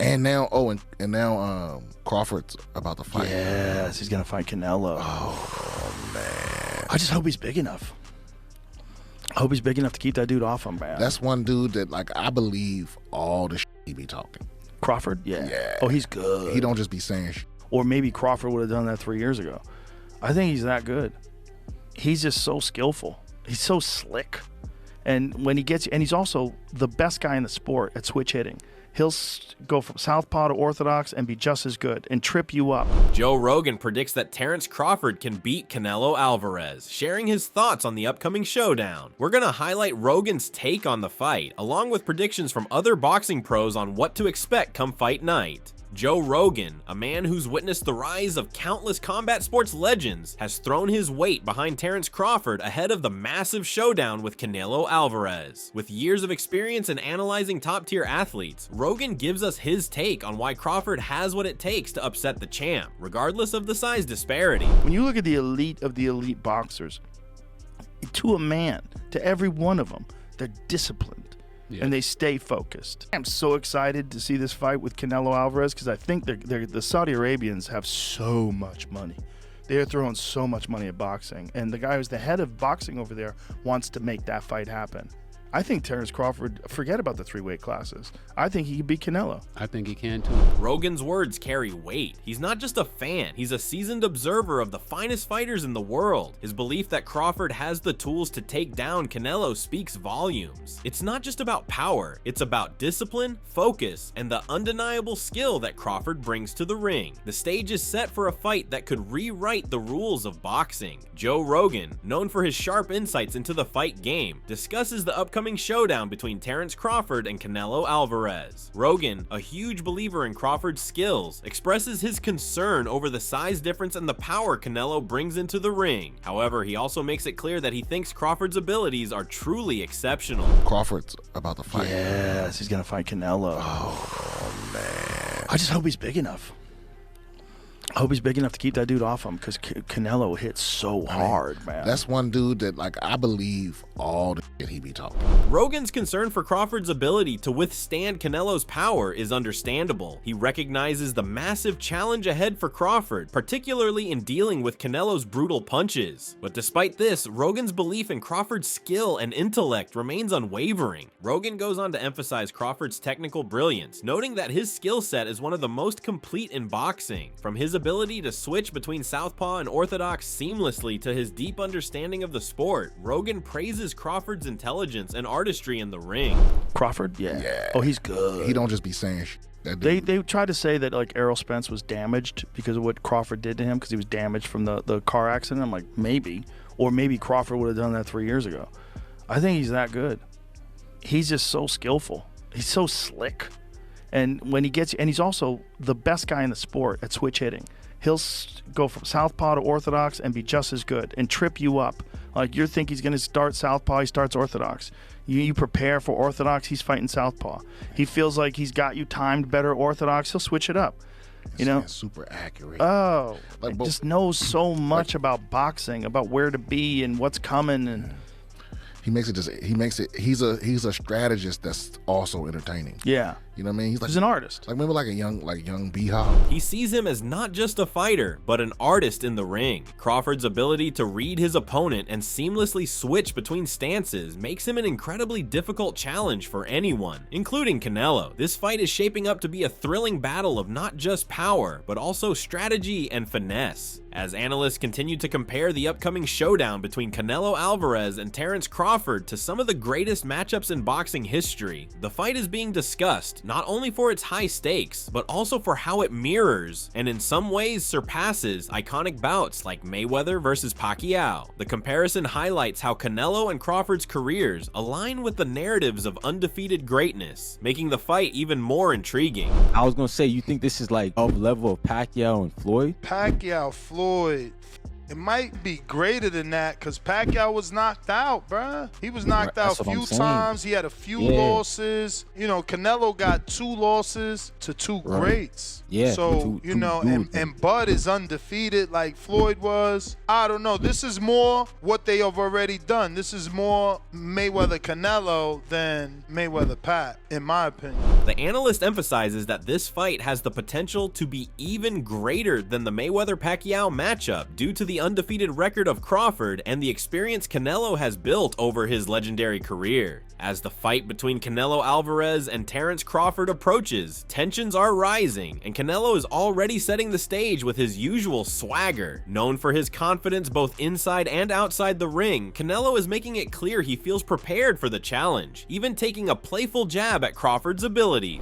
And now, now Crawford's about to fight. Yes, he's gonna fight Canelo. Oh man, I just hope he's big enough. I hope he's big enough to keep that dude off him, man. that's one dude that like I believe all the shit he be talking. Crawford? Yeah. Oh, he's good. He don't just be saying shit. Or maybe Crawford would have done that 3 years ago. I think he's that good. He's just so skillful. He's so slick. And when he gets, and he's also the best guy in the sport at switch hitting. He'll go from southpaw to orthodox and be just as good and trip you up. Joe Rogan predicts that Terence Crawford can beat Canelo Alvarez, sharing his thoughts on the upcoming showdown. We're gonna highlight Rogan's take on the fight, along with predictions from other boxing pros on what to expect come fight night. Joe Rogan, a man who's witnessed the rise of countless combat sports legends, has thrown his weight behind Terence Crawford ahead of the massive showdown with Canelo Alvarez. With years of experience in analyzing top-tier athletes, Rogan gives us his take on why Crawford has what it takes to upset the champ, regardless of the size disparity. When you look at the elite of the elite boxers, to a man, to every one of them, they're disciplined. Yeah. And they stay focused. I'm so excited to see this fight with Canelo Alvarez because I think the Saudi Arabians have so much money. They're throwing so much money at boxing. And the guy who's the head of boxing over there wants to make that fight happen. I think Terence Crawford, forget about the 3 weight classes. I think he could beat Canelo. I think he can too. Rogan's words carry weight. He's not just a fan, he's a seasoned observer of the finest fighters in the world. His belief that Crawford has the tools to take down Canelo speaks volumes. It's not just about power, it's about discipline, focus, and the undeniable skill that Crawford brings to the ring. The stage is set for a fight that could rewrite the rules of boxing. Joe Rogan, known for his sharp insights into the fight game, discusses the upcoming showdown between Terence Crawford and Canelo Alvarez. Rogan, a huge believer in Crawford's skills, expresses his concern over the size difference and the power Canelo brings into the ring. However, he also makes it clear that he thinks Crawford's abilities are truly exceptional. Crawford's about to fight. Yes, he's gonna fight Canelo. Oh man, I just hope he's big enough. I hope he's big enough to keep that dude off him because Canelo hits so hard, man. that's one dude that like I believe all the shit he be talking. Rogan's concern for Crawford's ability to withstand Canelo's power is understandable. He recognizes the massive challenge ahead for Crawford, particularly in dealing with Canelo's brutal punches. But despite this, Rogan's belief in Crawford's skill and intellect remains unwavering. Rogan goes on to emphasize Crawford's technical brilliance, noting that his skill set is one of the most complete in boxing. From his ability to switch between southpaw and orthodox seamlessly to his deep understanding of the sport, Rogan praises Crawford's intelligence and artistry in the ring. Crawford? Yeah. Oh, he's good. He don't just be saying shit. They tried to say that like Errol Spence was damaged because of what Crawford did to him because he was damaged from the car accident. I'm like, maybe. Or maybe Crawford would have done that 3 years ago. I think he's that good. He's just so skillful. He's so slick. And when he gets, and he's also the best guy in the sport at switch hitting. He'll go from southpaw to orthodox and be just as good and trip you up. Like you think he's going to start southpaw, he starts orthodox. You prepare for orthodox, he's fighting southpaw. He feels like he's got you timed better orthodox, he'll switch it up. You know, super accurate. Oh, like, just knows so much about boxing, about where to be and what's coming, and he's a strategist that's also entertaining. Yeah. You know what I mean? He's an artist. Like remember like a young B-Hop? He sees him as not just a fighter, but an artist in the ring. Crawford's ability to read his opponent and seamlessly switch between stances makes him an incredibly difficult challenge for anyone, including Canelo. This fight is shaping up to be a thrilling battle of not just power, but also strategy and finesse. As analysts continue to compare the upcoming showdown between Canelo Alvarez and Terence Crawford to some of the greatest matchups in boxing history, the fight is being discussed not only for its high stakes, but also for how it mirrors, and in some ways surpasses, iconic bouts like Mayweather versus Pacquiao. The comparison highlights how Canelo and Crawford's careers align with the narratives of undefeated greatness, making the fight even more intriguing. I was gonna say, you think this is like of level of Pacquiao and Floyd? Pacquiao, Floyd, It might be greater than that because Pacquiao was knocked out, bruh. He was knocked out a few times. He had a few losses. You know, Canelo got 2 losses to 2 greats. Yeah. So, you know, and Bud is undefeated like Floyd was. I don't know. This is more what they have already done. This is more Mayweather-Canelo than Mayweather-Pac, in my opinion. The analyst emphasizes that this fight has the potential to be even greater than the Mayweather-Pacquiao matchup due to the undefeated record of Crawford and the experience Canelo has built over his legendary career. As the fight between Canelo Alvarez and Terence Crawford approaches, tensions are rising, and Canelo is already setting the stage with his usual swagger. Known for his confidence both inside and outside the ring, Canelo is making it clear he feels prepared for the challenge, even taking a playful jab at Crawford's abilities.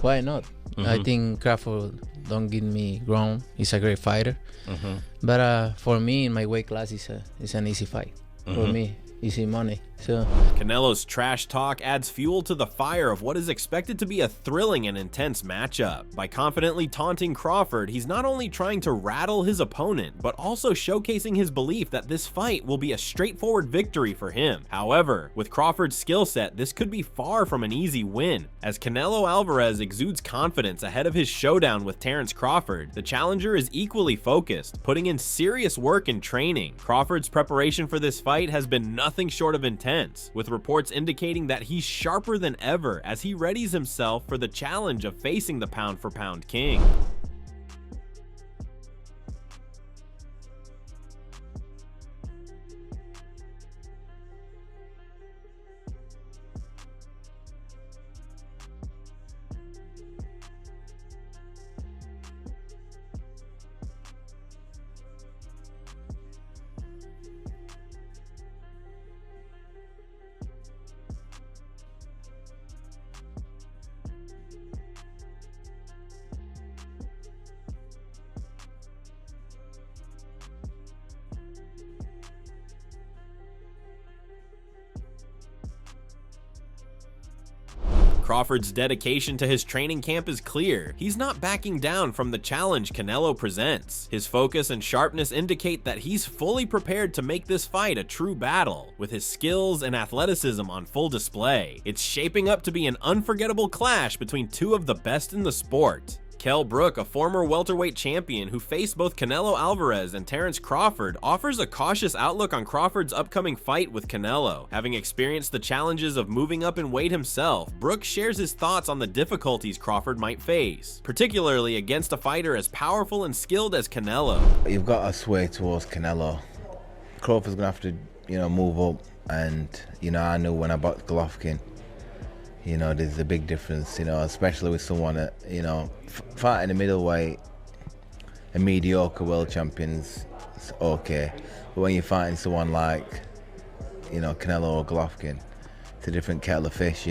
Why not? I think Crawford don't get me wrong. He's a great fighter. But for me, in my weight class, it's an easy fight. For me, easy money. So Canelo's trash talk adds fuel to the fire of what is expected to be a thrilling and intense matchup. By confidently taunting Crawford, he's not only trying to rattle his opponent, but also showcasing his belief that this fight will be a straightforward victory for him. However, with Crawford's skill set, this could be far from an easy win. As Canelo Alvarez exudes confidence ahead of his showdown with Terence Crawford, the challenger is equally focused, putting in serious work in training. Crawford's preparation for this fight has been nothing short of intense, with reports indicating that he's sharper than ever as he readies himself for the challenge of facing the pound-for-pound king. Crawford's dedication to his training camp is clear. He's not backing down from the challenge Canelo presents. His focus and sharpness indicate that he's fully prepared to make this fight a true battle. With his skills and athleticism on full display, it's shaping up to be an unforgettable clash between two of the best in the sport. Kell Brook, a former welterweight champion who faced both Canelo Alvarez and Terence Crawford, offers a cautious outlook on Crawford's upcoming fight with Canelo. Having experienced the challenges of moving up in weight himself, Brook shares his thoughts on the difficulties Crawford might face, particularly against a fighter as powerful and skilled as Canelo. You've got to sway towards Canelo. Crawford's gonna have to, move up, and I knew when I bought Golovkin, there's a big difference, especially with someone that, fighting a middleweight, a mediocre world champion's okay. But when you're fighting someone like, Canelo or Golovkin, it's a different kettle of fish,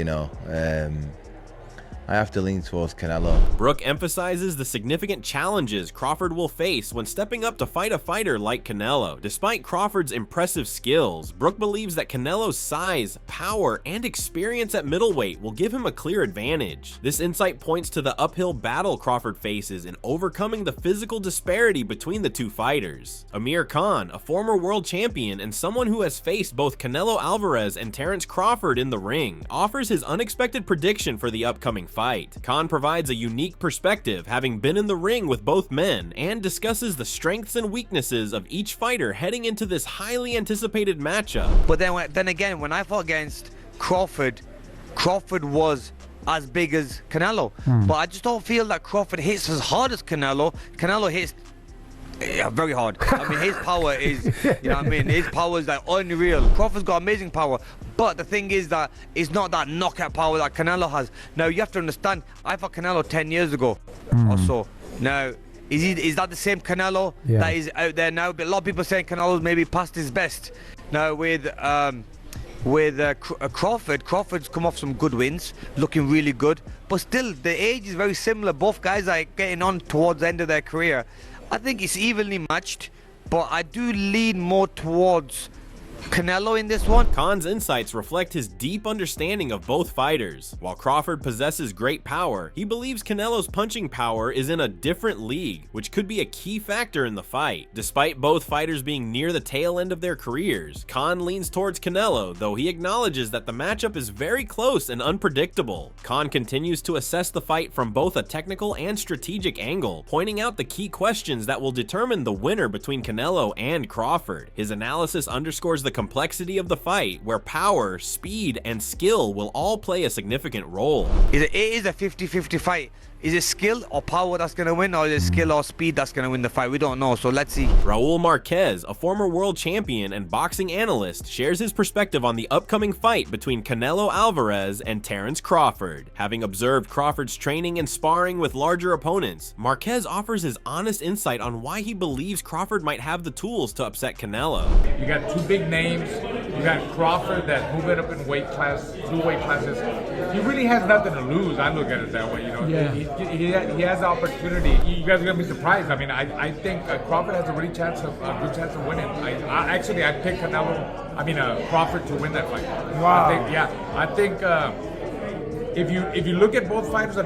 I have to lean towards Canelo. Brook emphasizes the significant challenges Crawford will face when stepping up to fight a fighter like Canelo. Despite Crawford's impressive skills, Brook believes that Canelo's size, power, and experience at middleweight will give him a clear advantage. This insight points to the uphill battle Crawford faces in overcoming the physical disparity between the two fighters. Amir Khan, a former world champion and someone who has faced both Canelo Alvarez and Terence Crawford in the ring, offers his unexpected prediction for the upcoming fight. Khan provides a unique perspective, having been in the ring with both men, and discusses the strengths and weaknesses of each fighter heading into this highly anticipated matchup. But then again, when I fought against Crawford, Crawford was as big as Canelo. But I just don't feel that Crawford hits as hard as Canelo. Canelo hits very hard. I mean, his power is, his power is like unreal. Crawford's got amazing power, but the thing is that it's not that knockout power that Canelo has. Now, you have to understand, I fought Canelo 10 years ago or so. Now, is that the same Canelo that is out there now? But a lot of people saying Canelo's maybe past his best. Now, with Crawford's come off some good wins, looking really good, but still, the age is very similar. Both guys are getting on towards the end of their career. I think it's evenly matched. but I do lean more towards Canelo in this one. Khan's insights reflect his deep understanding of both fighters. While Crawford possesses great power, he believes Canelo's punching power is in a different league, which could be a key factor in the fight. Despite both fighters being near the tail end of their careers, Khan leans towards Canelo, though he acknowledges that the matchup is very close and unpredictable. Khan continues to assess the fight from both a technical and strategic angle, pointing out the key questions that will determine the winner between Canelo and Crawford. His analysis underscores the complexity of the fight, where power, speed, and skill will all play a significant role. It is a 50-50 fight. Is it skill or power that's going to win, or is it skill or speed that's going to win the fight? We don't know, so let's see. Raul Marquez, a former world champion and boxing analyst, shares his perspective on the upcoming fight between Canelo Alvarez and Terence Crawford. Having observed Crawford's training and sparring with larger opponents, Marquez offers his honest insight on why he believes Crawford might have the tools to upset Canelo. You got two big names. You got Crawford that moving up in weight class, 2 weight classes. He really has nothing to lose. I look at it that way, you know. Yeah. He has the opportunity. You guys are gonna be surprised. I mean, I think Crawford has a really good chance of winning. I pick Canelo. Crawford to win that fight. Wow. I think if you look at both fighters,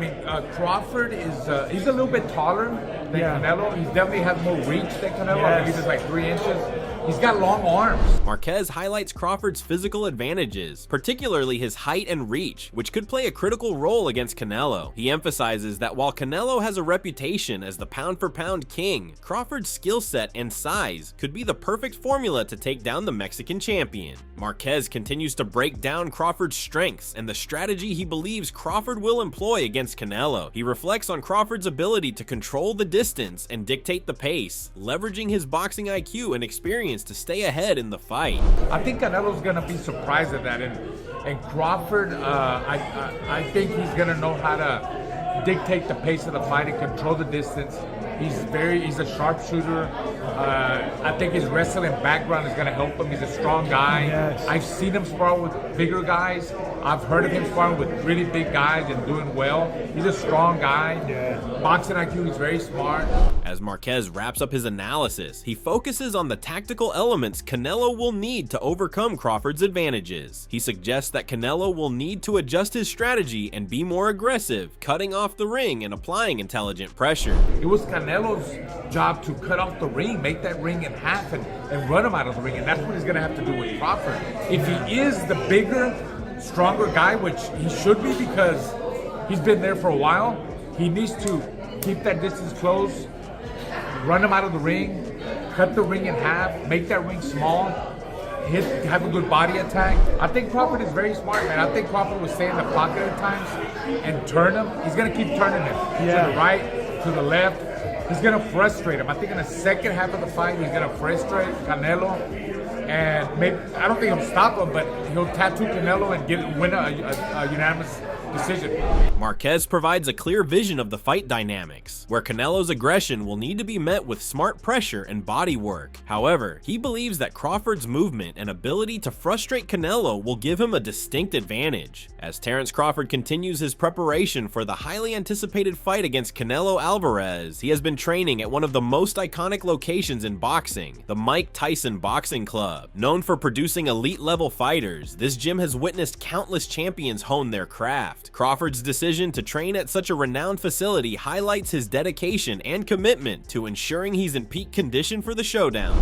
Crawford is he's a little bit taller than Canelo. He definitely has more reach than Canelo. Yes. I think he's like 3 inches. He's got long arms. Marquez highlights Crawford's physical advantages, particularly his height and reach, which could play a critical role against Canelo. He emphasizes that while Canelo has a reputation as the pound-for-pound king, Crawford's skill set and size could be the perfect formula to take down the Mexican champion. Marquez continues to break down Crawford's strengths and the strategy he believes Crawford will employ against Canelo. He reflects on Crawford's ability to control the distance and dictate the pace, leveraging his boxing IQ and experience to stay ahead in the fight. I think Canelo's gonna be surprised at that, and Crawford, I think he's gonna know how to dictate the pace of the fight and control the distance. He's a sharpshooter. I think his wrestling background is gonna help him. He's a strong guy. Yes. I've seen him spar with bigger guys. I've heard of him sparring with really big guys and doing well. He's a strong guy. Yeah. Boxing IQ, he's very smart. As Marquez wraps up his analysis, he focuses on the tactical elements Canelo will need to overcome Crawford's advantages. He suggests that Canelo will need to adjust his strategy and be more aggressive, cutting off the ring and applying intelligent pressure. It was Canelo's job to cut off the ring, make that ring in half and run him out of the ring, and that's what he's gonna have to do with Crawford. If he is the bigger, stronger guy, which he should be because he's been there for a while, he needs to keep that distance close, run him out of the ring, cut the ring in half, make that ring small, have a good body attack. I think Crawford is very smart, man. I think Crawford will stay in the pocket at times and turn him. He's gonna keep turning him to the right, to the left. He's gonna frustrate him. I think in the second half of the fight, he's gonna frustrate Canelo, and maybe I don't think he'll stop him, but he'll tattoo Canelo and win a unanimous decision. Marquez provides a clear vision of the fight dynamics, where Canelo's aggression will need to be met with smart pressure and body work. However, he believes that Crawford's movement and ability to frustrate Canelo will give him a distinct advantage. As Terence Crawford continues his preparation for the highly anticipated fight against Canelo Alvarez, he has been training at one of the most iconic locations in boxing, the Mike Tyson Boxing Club. Known for producing elite-level fighters, this gym has witnessed countless champions hone their craft. Crawford's decision to train at such a renowned facility highlights his dedication and commitment to ensuring he's in peak condition for the showdown.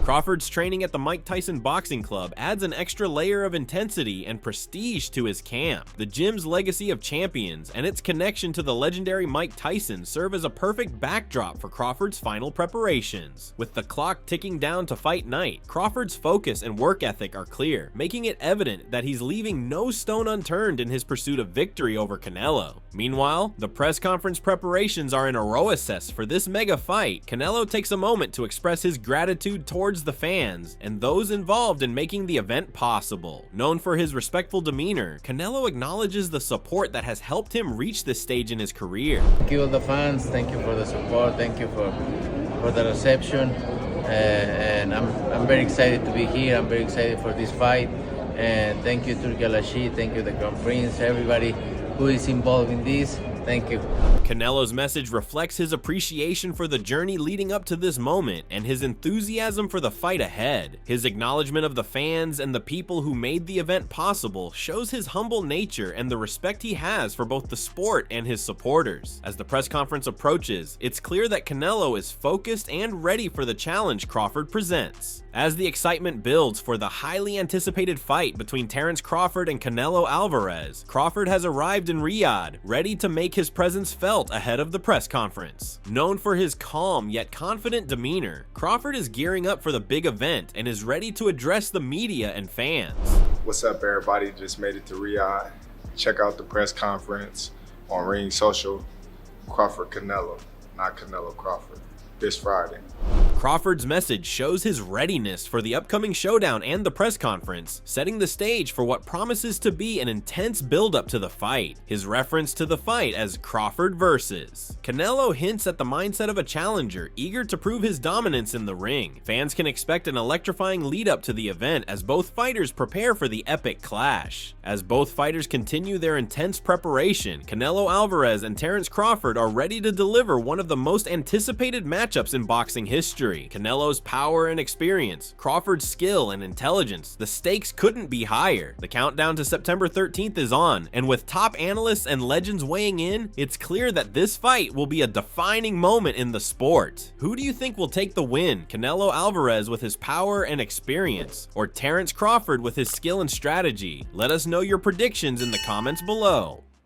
Crawford's training at the Mike Tyson Boxing Club adds an extra layer of intensity and prestige to his camp. The gym's legacy of champions and its connection to the legendary Mike Tyson serve as a perfect backdrop for Crawford's final preparations. With the clock ticking down to fight night, Crawford's focus and work ethic are clear, making it evident that he's leaving no stone unturned in his pursuit of victory over Canelo. Meanwhile, the press conference preparations are in a row assess for this mega fight. Canelo takes a moment to express his gratitude towards the fans and those involved in making the event possible. Known for his respectful demeanor, Canelo acknowledges the support that has helped him reach this stage in his career. Thank you all the fans, thank you for the support, thank you for the reception, and I'm very excited to be here, I'm very excited for this fight, and thank you Turki Al-Rashid, thank you the Crown Prince, everybody who is involved in this. Thank you. Canelo's message reflects his appreciation for the journey leading up to this moment and his enthusiasm for the fight ahead. His acknowledgement of the fans and the people who made the event possible shows his humble nature and the respect he has for both the sport and his supporters. As the press conference approaches, it's clear that Canelo is focused and ready for the challenge Crawford presents. As the excitement builds for the highly anticipated fight between Terence Crawford and Canelo Alvarez, Crawford has arrived in Riyadh, ready to make his presence felt ahead of the press conference. Known for his calm yet confident demeanor, Crawford is gearing up for the big event and is ready to address the media and fans. What's up, everybody? Just made it to Riyadh. Check out the press conference on Ring Social. Crawford Canelo, not Canelo Crawford. This Friday. Crawford's message shows his readiness for the upcoming showdown and the press conference, setting the stage for what promises to be an intense build-up to the fight. His reference to the fight as Crawford versus Canelo hints at the mindset of a challenger eager to prove his dominance in the ring. Fans can expect an electrifying lead-up to the event as both fighters prepare for the epic clash. As both fighters continue their intense preparation, Canelo Alvarez and Terence Crawford are ready to deliver one of the most anticipated matchups in boxing history. Canelo's power and experience, Crawford's skill and intelligence, the stakes couldn't be higher. The countdown to September 13th is on, and with top analysts and legends weighing in, it's clear that this fight will be a defining moment in the sport. Who do you think will take the win? Canelo Alvarez with his power and experience, or Terence Crawford with his skill and strategy? Let us know your predictions in the comments below.